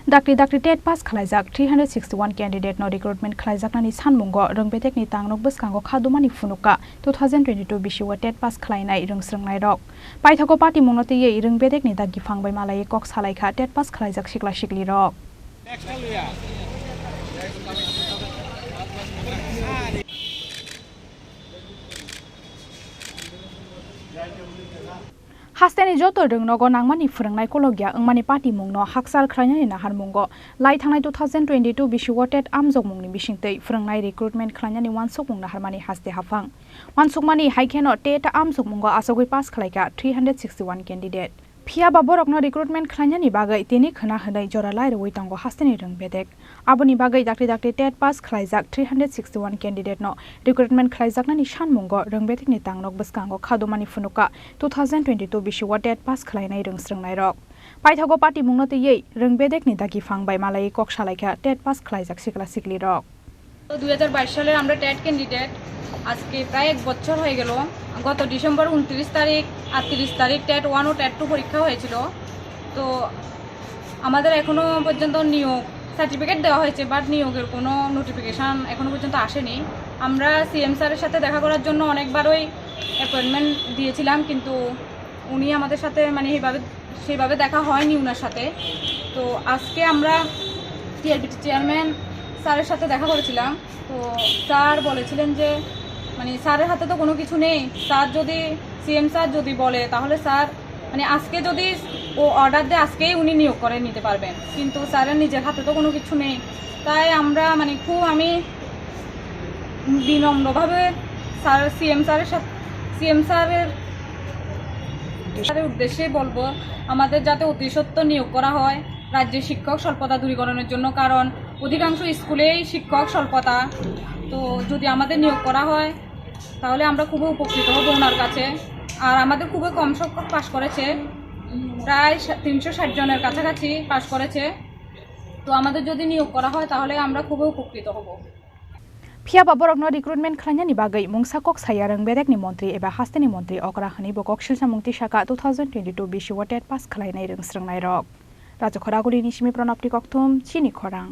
Dakri TET pass Khlaijak 361 candidate no recruitment Khlaijaknani Sanmungo Rwngswrwngnairok ni tangnok bwskango khadumani funuka 2022 bisiwa TET pass Khlainai Rwngswrwngnairok paithako party mungno tei Rwngswrwngnairok ni dagi phangbai malai kok salaikha TET pass Khlaijak sikla siklirok Hasteni joto rungnogo nangmani phurungnai kologya wngmani party mungno haksal Khlainai Laharo lai thangnai 2022 bisiwa TET amjok mungni bisingtei phurungnai recruitment Khlainani wansuk mungna harmani haste hafang wansukmani haikeno TET amjok mungo asogoi pass khlaika 361 candidate Phia baborokno recruitment Khlainani bagai tini khana hwnai joralai roi tango hasteni rungbedek aboni bagai dakri TET pass Khlaijak 361 candidate no recruitment Khlaijaknani Sanmungo Rwngswrwngnairok ni tangnok bwskango khadumani funuka 2022 bisiwa TET pass Khlainai Rwngswrwngnairok paithago party mungno tei Rwngswrwngnairok ni dagi phangbai malai kok salaikha TET pass Khlaijak sikla siklirok 2022 সালের আমরা TET candidate আজকে প্রায় এক বছর হয়ে গেল গত December 29 তারিখ আর 30 তারিখ টেট 1 ও টেট 2 পরীক্ষা হয়েছিল তো আমাদের এখনো পর্যন্ত নিয়োগ সার্টিফিকেট দেওয়া হয়েছে বাট নিয়োগের কোনো নোটিফিকেশন এখনো পর্যন্ত আসেনি আমরা সিএম স্যারের সাথে দেখা করার জন্য অনেকবারই অ্যাপয়েন্টমেন্ট দিয়েছিলাম কিন্তু উনি আমাদের সাথে মানে সেইভাবে দেখা হয়নি ওনার সাথে তো আজকে আমরা টিআরবিটি চেয়ারম্যান স্যারের সাথে দেখা করেছিলাম তো স্যার বলেছিলেন যে মানে স্যারের হাতে তো কোনো কিছু নেই স্যার যদি সিএম স্যার যদি বলে তাহলে স্যার মানে আজকে যদি ও অর্ডার দেয় আজকেই উনি নিয়োগ করে নিতে পারবেন কিন্তু স্যারের নিজের হাতে তো কোনো কিছু নেই তাই আমরা মানে খুব আমি বিনম্রভাবে স্যার সিএম স্যারের উদ্দেশ্যে বলবো আমাদের যাতে অতি সত্বর নিয়োগ করা হয় রাজ্যের শিক্ষক স্বল্পতা দূরীকরণের জন্য কারণ অধিকাংশ স্কুলেই শিক্ষক স্বল্পতা তো যদি আমাদের নিয়োগ করা হয় তাহলে আমরা খুবই উপকৃত হব ওনার কাছে আর আমাদের খুবই কম সংখ্যক পাশ করেছে প্রায় 360 জনের কাছাকাছি পাশ করেছে তো আমাদের যদি নিয়োগ করা হয় তাহলে আমরা খুবই উপকৃত হব Phia baborokno recruitment Khlainani bagai mungsa kok saya Rwngswrwngnairok ni mantri eba hasteni mantri okra khani bokok silsa mungti saka 2022 bisiwa TET pass Khlainai Rwngswrwngnairok Raja Khoraguli ni simi pranapti kokthum Chini Khorang